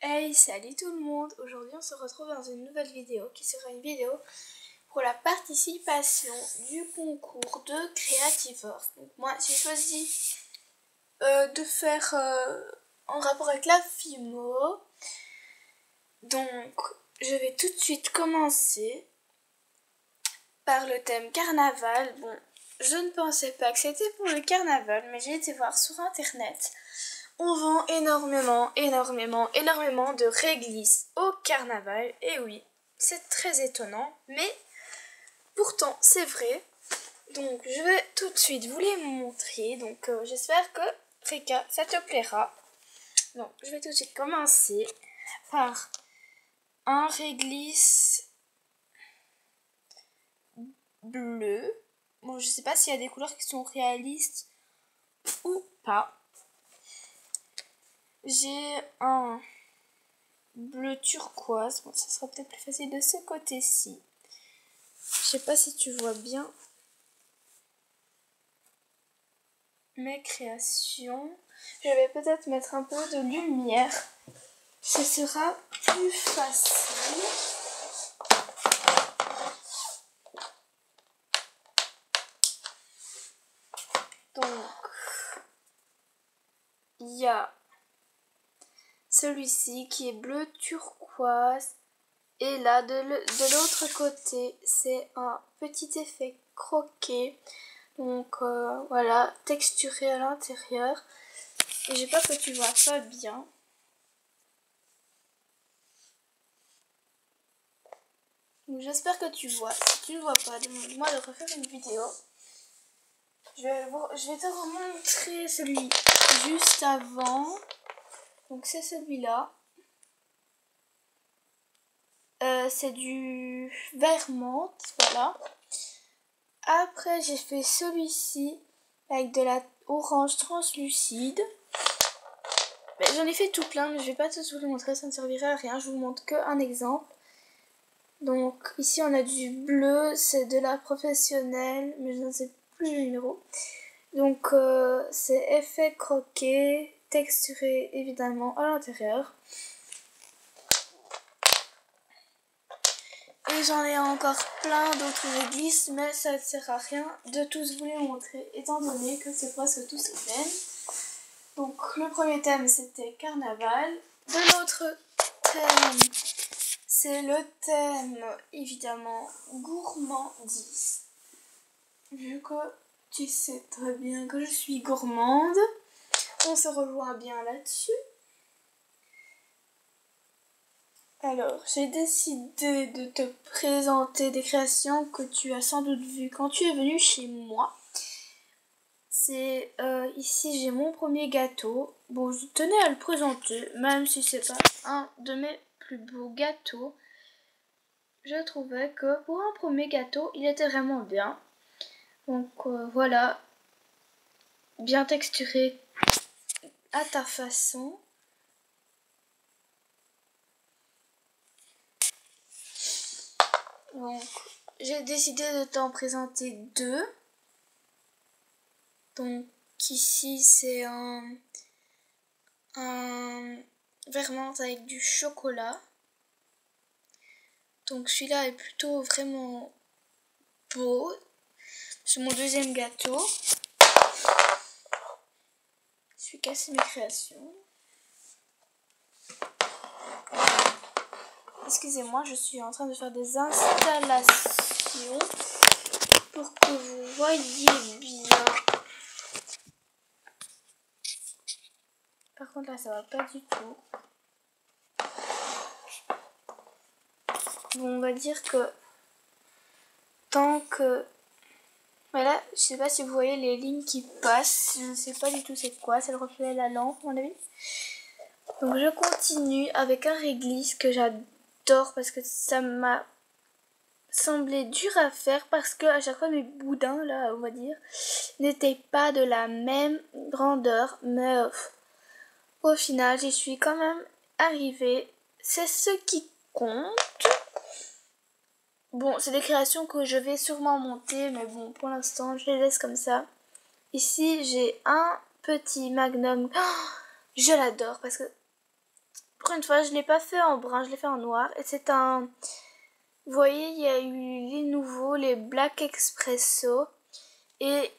Hey, salut tout le monde! Aujourd'hui on se retrouve dans une nouvelle vidéo qui sera une vidéo pour la participation du concours de Creativore. Donc moi j'ai choisi de faire en rapport avec la FIMO. Donc je vais tout de suite commencer par le thème carnaval. Bon, je ne pensais pas que c'était pour le carnaval, mais j'ai été voir sur internet. On vend énormément de réglisses au carnaval. Et oui, c'est très étonnant, mais pourtant c'est vrai. Donc je vais tout de suite vous les montrer. Donc j'espère que Rika, ça te plaira. Donc je vais tout de suite commencer par un réglisse bleu. Bon, je sais pas s'il y a des couleurs qui sont réalistes ou pas. J'ai un bleu turquoise. Bon, ça sera peut-être plus facile de ce côté-ci. Je sais pas si tu vois bien mes créations. Je vais peut-être mettre un peu de lumière. Ce sera plus facile. Donc, il y a celui-ci qui est bleu turquoise. Et là, de l'autre côté, c'est un petit effet croqué. Donc voilà, texturé à l'intérieur. Et j'ai peur que tu vois pas bien. Donc j'espère que tu vois. Si tu ne vois pas, demande-moi de refaire une vidéo. Je vais te remontrer celui juste avant. Donc c'est celui-là. C'est du vert menthe, voilà. Après j'ai fait celui-ci avec de la orange translucide. J'en ai fait tout plein, mais je vais pas tous vous les montrer, ça ne servirait à rien. Je vous montre qu'un exemple. Donc ici on a du bleu, c'est de la professionnelle, mais je ne sais plus le numéro. Donc c'est effet croqué, texturé évidemment à l'intérieur. Et j'en ai encore plein d'autres réglisses, mais ça ne sert à rien de tous vous les montrer, étant donné que c'est presque tous les mêmes. Donc le premier thème c'était carnaval. De l'autre thème, c'est le thème évidemment gourmandise. Vu que tu sais très bien que je suis gourmande, on se rejoint bien là-dessus. Alors, j'ai décidé de te présenter des créations que tu as sans doute vues quand tu es venu chez moi. C'est ici j'ai mon premier gâteau. Bon, je tenais à le présenter, même si c'est pas un de mes plus beaux gâteaux. Je trouvais que pour un premier gâteau, il était vraiment bien. Donc voilà, bien texturé à ta façon. Donc j'ai décidé de t'en présenter deux. Donc ici c'est un vert menthe avec du chocolat. Donc celui-là est plutôt vraiment beau. C'est mon deuxième gâteau. Je suis cassé mes créations. Excusez-moi, je suis en train de faire des installations pour que vous voyez bien. Par contre là ça va pas du tout. Bon, on va dire que tant que... Voilà, je sais pas si vous voyez les lignes qui passent. Je ne sais pas du tout c'est quoi. C'est le reflet de la lampe à mon avis. Donc je continue avec un réglisse que j'adore parce que ça m'a semblé dur à faire parce que à chaque fois mes boudins là on va dire n'étaient pas de la même grandeur, mais au final j'y suis quand même arrivée. C'est ce qui compte. Bon, c'est des créations que je vais sûrement monter, mais bon, pour l'instant, je les laisse comme ça. Ici, j'ai un petit magnum. Oh, je l'adore parce que Encore une fois, je ne l'ai pas fait en brun, je l'ai fait en noir. Et c'est un... Vous voyez, il y a eu les nouveaux, les Black Espresso. Et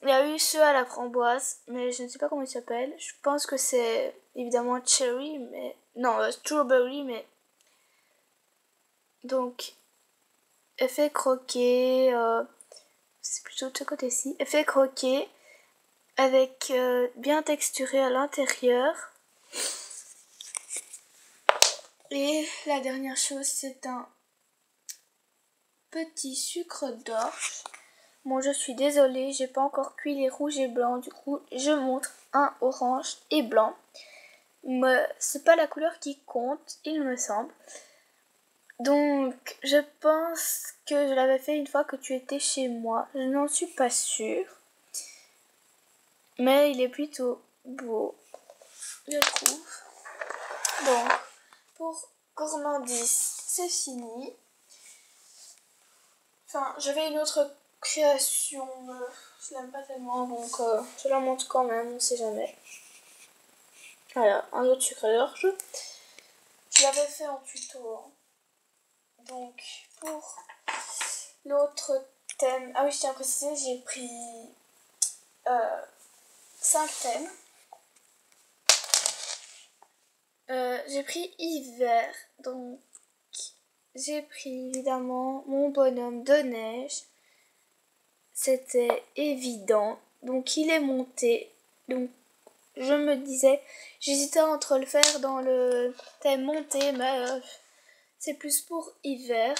il y a eu ceux à la framboise, mais je ne sais pas comment ils s'appellent. Je pense que c'est évidemment cherry, mais... Non, strawberry, mais... Donc, effet croqué, c'est plutôt de ce côté-ci. Effet croqué, avec bien texturé à l'intérieur. Et la dernière chose, c'est un petit sucre d'orge. Bon, je suis désolée, j'ai pas encore cuit les rouges et blancs, du coup, je montre un orange et blanc. Mais c'est pas la couleur qui compte, il me semble. Donc, je pense que je l'avais fait une fois que tu étais chez moi. Je n'en suis pas sûre. Mais il est plutôt beau, je trouve. Donc, pour gourmandise, c'est fini. Enfin, j'avais une autre création, je l'aime pas tellement, donc je la montre quand même, on sait jamais. Voilà, un autre sucre d'orge. Je l'avais fait en tuto. Hein. Donc, pour l'autre thème... Ah oui, je tiens à préciser, j'ai pris 5 thèmes. J'ai pris hiver, donc j'ai pris évidemment mon bonhomme de neige. C'était évident, donc il est monté. Donc je me disais, j'hésitais entre le faire dans le thème monté, mais c'est plus pour hiver.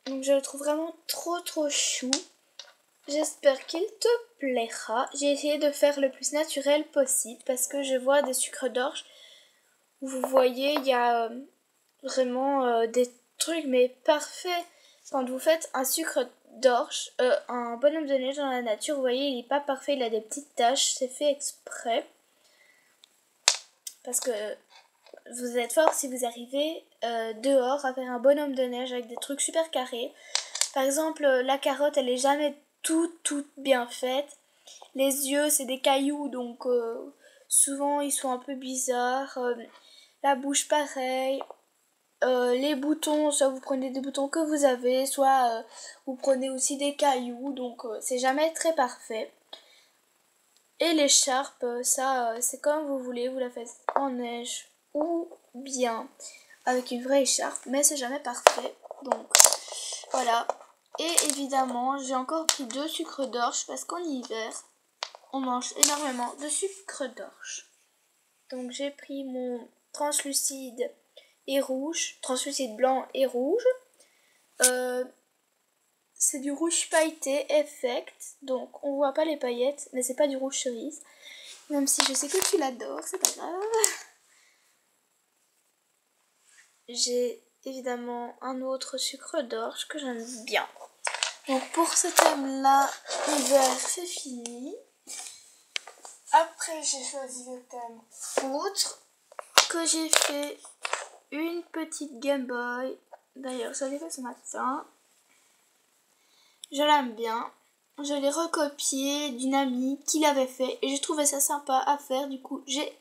Donc je le trouve vraiment trop chou. J'espère qu'il te plaira. J'ai essayé de faire le plus naturel possible parce que je vois des sucres d'orge où vous voyez il y a vraiment des trucs mais parfaits. Quand vous faites un sucre d'orge, un bonhomme de neige dans la nature, vous voyez il n'est pas parfait, il a des petites taches, c'est fait exprès. Parce que vous êtes fort si vous arrivez dehors à faire un bonhomme de neige avec des trucs super carrés. Par exemple, la carotte, elle est jamais toute bien faite. Les yeux, c'est des cailloux, donc souvent ils sont un peu bizarres. La bouche, pareil. Les boutons, soit vous prenez des boutons que vous avez, soit vous prenez aussi des cailloux, donc c'est jamais très parfait. Et l'écharpe, ça, c'est comme vous voulez, vous la faites en neige ou bien avec une vraie écharpe, mais c'est jamais parfait. Donc voilà. Et évidemment, j'ai encore pris 2 sucres d'orge parce qu'en hiver, on mange énormément de sucre d'orge. Donc j'ai pris mon translucide et rouge, translucide blanc et rouge. C'est du rouge pailleté Effect, donc on voit pas les paillettes, mais c'est pas du rouge cerise. Même si je sais que tu l'adores, c'est pas grave. J'ai évidemment un autre sucre d'orge que j'aime bien. Donc pour ce thème-là, hiver, c'est fini. Après, j'ai choisi le thème outre, que j'ai fait une petite Game Boy. D'ailleurs, je l'ai fait ce matin. Je l'aime bien. Je l'ai recopié d'une amie qui l'avait fait et j'ai trouvé ça sympa à faire. Du coup, j'ai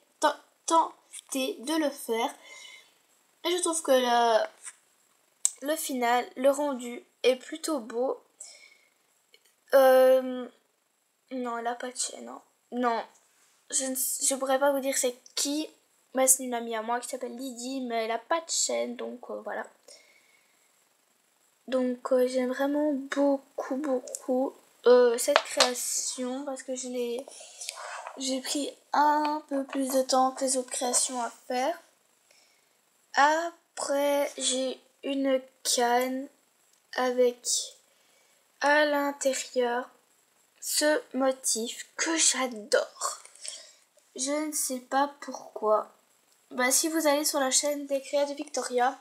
tenté de le faire. Et je trouve que le final, le rendu est plutôt beau. Non, elle a pas de chaîne. Non, non. Je pourrais pas vous dire c'est qui. Mais c'est une amie à moi qui s'appelle Lydie, mais elle a pas de chaîne, donc voilà. Donc j'aime vraiment beaucoup cette création parce que j'ai pris un peu plus de temps que les autres créations à faire. Après, j'ai une canne avec à l'intérieur ce motif que j'adore. Je ne sais pas pourquoi. Si vous allez sur la chaîne des créas de Victoria,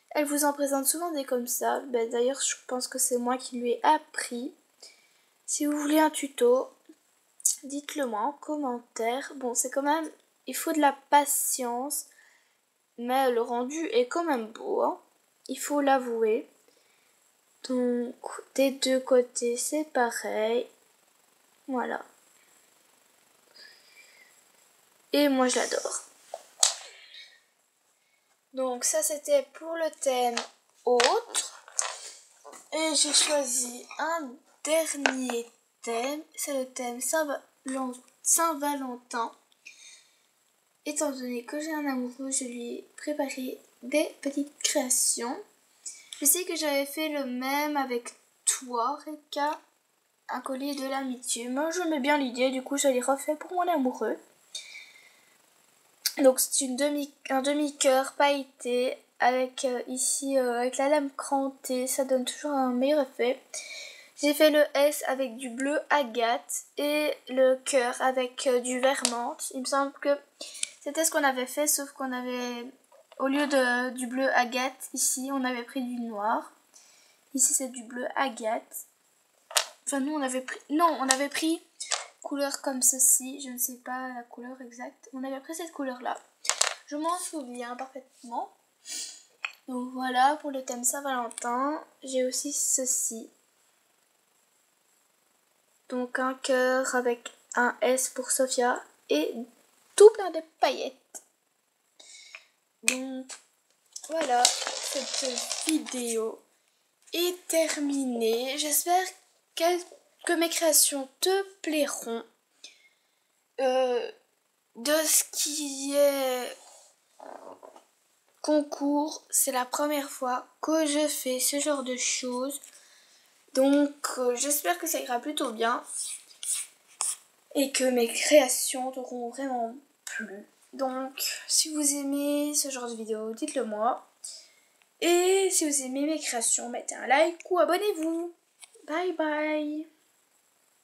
elle vous en présente souvent des comme ça. D'ailleurs, je pense que c'est moi qui lui ai appris. Si vous voulez un tuto, dites-le moi en commentaire. Bon, c'est quand même... Il faut de la patience. Mais le rendu est quand même beau. Hein. Il faut l'avouer. Donc, des deux côtés, c'est pareil. Voilà. Et moi, je l'adore. Donc ça c'était pour le thème autre. Et j'ai choisi un dernier thème. C'est le thème Saint-Valentin. Étant donné que j'ai un amoureux, je lui ai préparé des petites créations. Je sais que j'avais fait le même avec toi, Reka, un collier de l'amitié. Moi j'aimais bien l'idée, du coup je l'ai refait pour mon amoureux. Donc c'est un demi-cœur pailleté avec ici avec la lame crantée, ça donne toujours un meilleur effet. J'ai fait le S avec du bleu agate et le cœur avec du vert menthe. Il me semble que c'était ce qu'on avait fait, sauf qu'on avait, au lieu du bleu agate, ici on avait pris du noir. Ici c'est du bleu agate. Enfin nous on avait pris couleur comme ceci, je ne sais pas la couleur exacte. On avait pris cette couleur là. Je m'en souviens parfaitement. Donc voilà pour le thème Saint-Valentin. J'ai aussi ceci. Donc un cœur avec un S pour Sophia et tout plein de paillettes. Donc voilà, cette vidéo est terminée. J'espère que mes créations te plairont. De ce qui est concours, c'est la première fois que je fais ce genre de choses. Donc j'espère que ça ira plutôt bien et que mes créations t'auront vraiment plu. Donc si vous aimez ce genre de vidéo, dites-le moi. Et si vous aimez mes créations, mettez un like ou abonnez-vous. Bye bye.